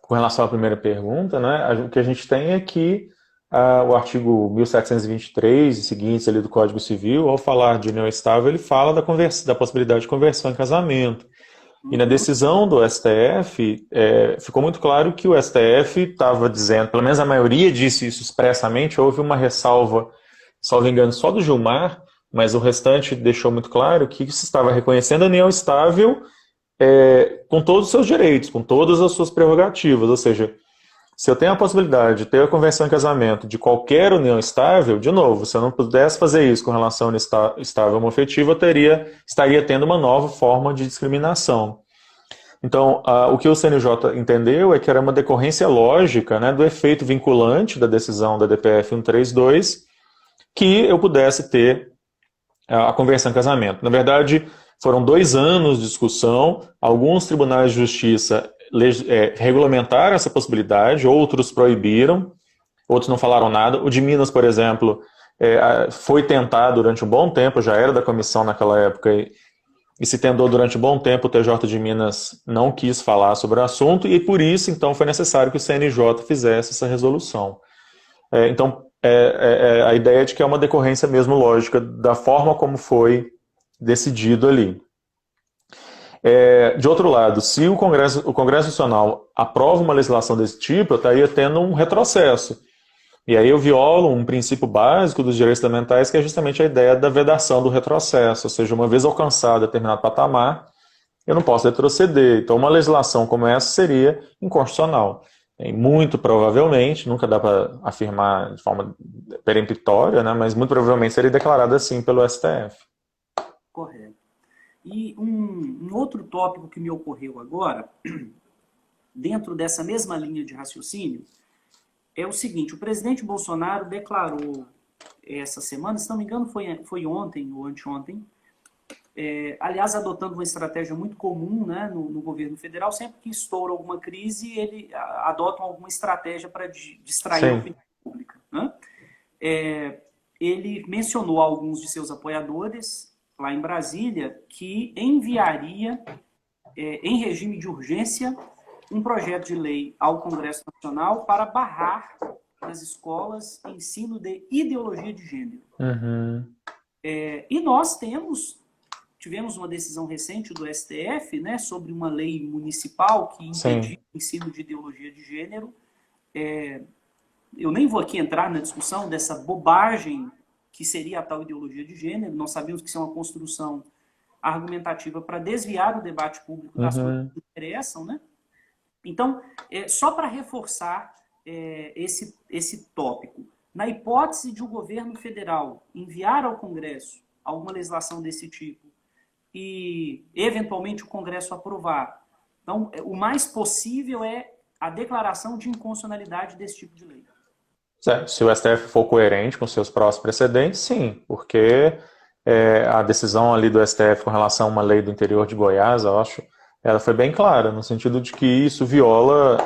Speaker 2: Com relação à primeira pergunta, né, o que a gente tem é que o artigo 1723 e seguintes ali do Código Civil, ao falar de união estável, ele fala da possibilidade de conversão em casamento. E na
Speaker 1: Uhum.
Speaker 2: decisão do STF, ficou muito claro que o STF estava dizendo, pelo menos a maioria disse isso expressamente, houve uma ressalva, salvo engano, só do Gilmar, mas o restante deixou muito claro que se estava reconhecendo a união estável com todos os seus direitos, com todas as suas prerrogativas. Ou seja, se eu tenho a possibilidade de ter a conversão em casamento de qualquer união estável, de novo, se eu não pudesse fazer isso com relação à união estável homoafetiva, eu estaria tendo uma nova forma de discriminação. Então, o que o CNJ entendeu é que era uma decorrência lógica, né, do efeito vinculante da decisão da DPF 132, que eu pudesse ter a conversão em casamento. Na verdade, foram 2 anos de discussão, alguns tribunais de justiça regulamentaram essa possibilidade, outros proibiram, outros não falaram nada. O de Minas, por exemplo, foi tentado durante um bom tempo, já era da comissão naquela época, e se tentou durante um bom tempo. O TJ de Minas não quis falar sobre o assunto, e por isso, então, foi necessário que o CNJ fizesse essa resolução. Então, a ideia é de que é uma decorrência mesmo lógica da forma como foi decidido ali. De outro lado, se o Congresso Nacional aprova uma legislação desse tipo, eu estaria tendo um retrocesso. E aí eu violo um princípio básico dos direitos fundamentais, que é justamente a ideia da vedação do retrocesso. Ou seja, uma vez alcançado determinado patamar, eu não posso retroceder. Então, uma legislação como essa seria inconstitucional. E muito provavelmente, nunca dá para afirmar de forma peremptória, né, mas muito provavelmente seria declarada assim pelo STF.
Speaker 1: Correto. E um outro tópico que me ocorreu agora, dentro dessa mesma linha de raciocínio, é o seguinte: o presidente Bolsonaro declarou essa semana, se não me engano foi ontem ou anteontem, aliás, adotando uma estratégia muito comum, né, no governo federal, sempre que estoura alguma crise, ele adotam alguma estratégia para distrair a
Speaker 2: Sim.
Speaker 1: opinião pública, né? ele mencionou a alguns de seus apoiadores, lá em Brasília, que enviaria, em regime de urgência, um projeto de lei ao Congresso Nacional para barrar nas escolas ensino de ideologia de gênero.
Speaker 2: Uhum.
Speaker 1: E nós tivemos uma decisão recente do STF, né, sobre uma lei municipal que impedia o ensino de ideologia de gênero. Eu nem vou aqui entrar na discussão dessa bobagem que seria a tal ideologia de gênero. Nós sabemos que isso é uma construção argumentativa para desviar o debate público das coisas que interessam, né? Então, só para reforçar esse tópico, na hipótese de o governo federal enviar ao Congresso alguma legislação desse tipo e, eventualmente, o Congresso aprovar, então, o mais possível é a declaração de inconstitucionalidade desse tipo de lei.
Speaker 2: Se o STF for coerente com seus próximos precedentes, sim, porque a decisão ali do STF com relação a uma lei do interior de Goiás, eu acho, ela foi bem clara, no sentido de que isso viola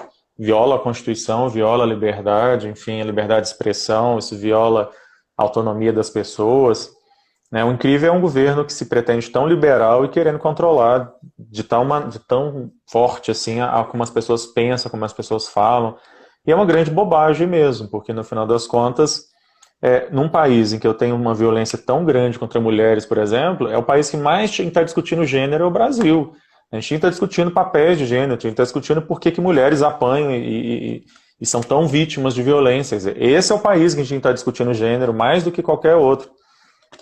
Speaker 2: a Constituição, viola a liberdade, enfim, a liberdade de expressão, isso viola a autonomia das pessoas. Né? O incrível é um governo que se pretende tão liberal e querendo controlar de tão forte assim como as pessoas pensam, como as pessoas falam. E é uma grande bobagem mesmo, porque no final das contas, num país em que eu tenho uma violência tão grande contra mulheres, por exemplo, é o país que mais tinha que estar discutindo gênero é o Brasil. A gente tinha que estar discutindo papéis de gênero, tinha que estar discutindo por que mulheres apanham e são tão vítimas de violência. Esse é o país que a gente tinha que estar discutindo gênero mais do que qualquer outro.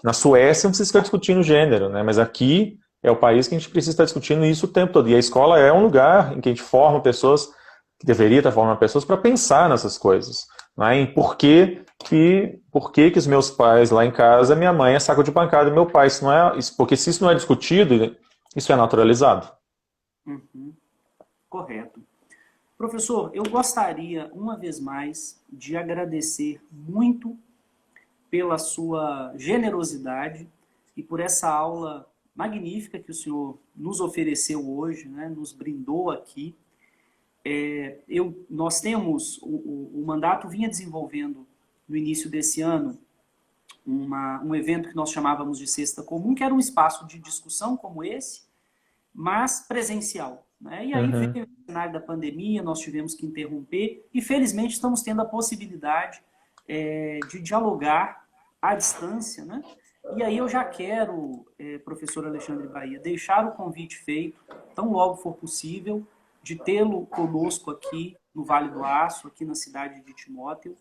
Speaker 2: Na Suécia não precisa ficar discutindo gênero, né? Mas aqui é o país que a gente precisa estar discutindo isso o tempo todo. E a escola é um lugar em que a gente forma pessoas, que deveria estar formando pessoas para pensar nessas coisas. Né? Em por que os meus pais lá em casa, minha mãe é saco de pancada e meu pai, porque se isso não é discutido, isso é naturalizado.
Speaker 1: Uhum. Correto. Professor, eu gostaria, uma vez mais, de agradecer muito pela sua generosidade e por essa aula magnífica que o senhor nos ofereceu hoje, né, nos brindou aqui. Nós temos, o mandato vinha desenvolvendo no início desse ano um evento que nós chamávamos de Sexta Comum, que era um espaço de discussão como esse, mas presencial. Né? E aí veio o cenário da pandemia, nós tivemos que interromper, e felizmente estamos tendo a possibilidade de dialogar à distância. Né? E aí eu já quero, professor Alexandre Bahia, deixar o convite feito, tão logo for possível, de tê-lo conosco aqui no Vale do Aço, aqui na cidade de Timóteo.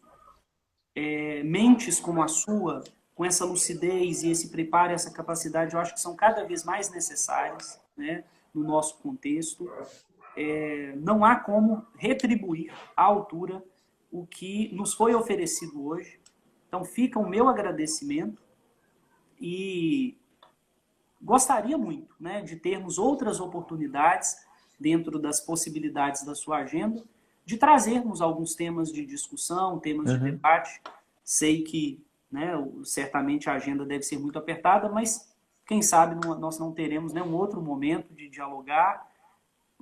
Speaker 1: Mentes como a sua, com essa lucidez e esse preparo, essa capacidade, eu acho que são cada vez mais necessárias, né, no nosso contexto. Não há como retribuir à altura o que nos foi oferecido hoje. Então fica o meu agradecimento e gostaria muito, né, de termos outras oportunidades dentro das possibilidades da sua agenda, de trazermos alguns temas de discussão, temas de debate. Sei que, né, certamente a agenda deve ser muito apertada, mas quem sabe nós não teremos, né, um outro momento de dialogar.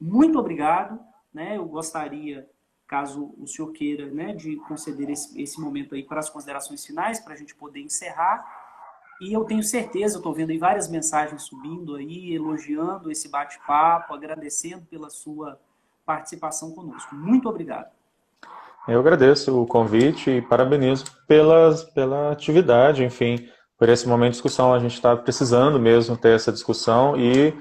Speaker 1: Muito obrigado. Né, eu gostaria, caso o senhor queira, né, de conceder esse momento aí para as considerações finais, para a gente poder encerrar. E eu tenho certeza, eu estou vendo aí várias mensagens subindo aí, elogiando esse bate-papo, agradecendo pela sua participação conosco. Muito obrigado.
Speaker 2: Eu agradeço o convite e parabenizo pela atividade, enfim, por esse momento de discussão. A gente está precisando mesmo ter essa discussão e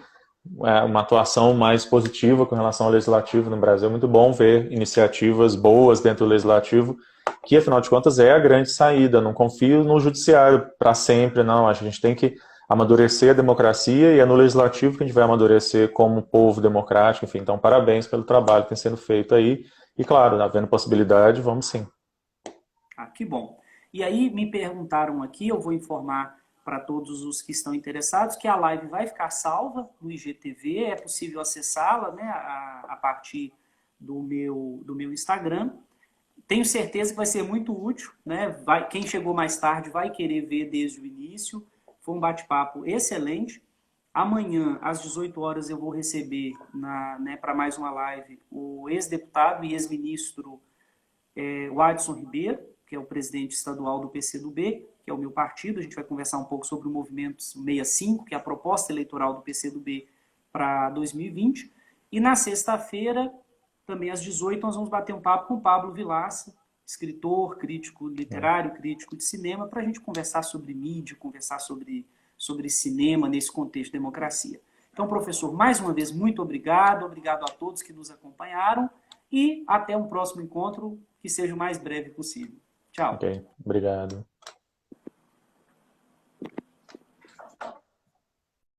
Speaker 2: uma atuação mais positiva com relação ao legislativo no Brasil. É muito bom ver iniciativas boas dentro do legislativo, que afinal de contas é a grande saída. Não confio no judiciário para sempre, não. Acho que a gente tem que amadurecer a democracia e é no legislativo que a gente vai amadurecer como povo democrático. Enfim, então parabéns pelo trabalho que tem sendo feito aí. E claro, havendo possibilidade, vamos sim.
Speaker 1: Que bom. E aí me perguntaram aqui, eu vou informar para todos os que estão interessados que a live vai ficar salva no IGTV, é possível acessá-la, né, a partir do meu Instagram. Tenho certeza que vai ser muito útil, né? Quem chegou mais tarde vai querer ver desde o início. Foi um bate-papo excelente. Amanhã, às 18 horas, eu vou receber para mais uma live o ex-deputado e ex-ministro Wadson Ribeiro, que é o presidente estadual do PCdoB, que é o meu partido. A gente vai conversar um pouco sobre o Movimento 65, que é a proposta eleitoral do PCdoB para 2020. E na sexta-feira, também às 18h, nós vamos bater um papo com o Pablo Vilaça, escritor, crítico literário, crítico de cinema, para a gente conversar sobre mídia, conversar sobre cinema nesse contexto de democracia. Então, professor, mais uma vez, muito obrigado. Obrigado a todos que nos acompanharam e até um próximo encontro que seja o mais breve possível. Tchau.
Speaker 2: Ok, obrigado.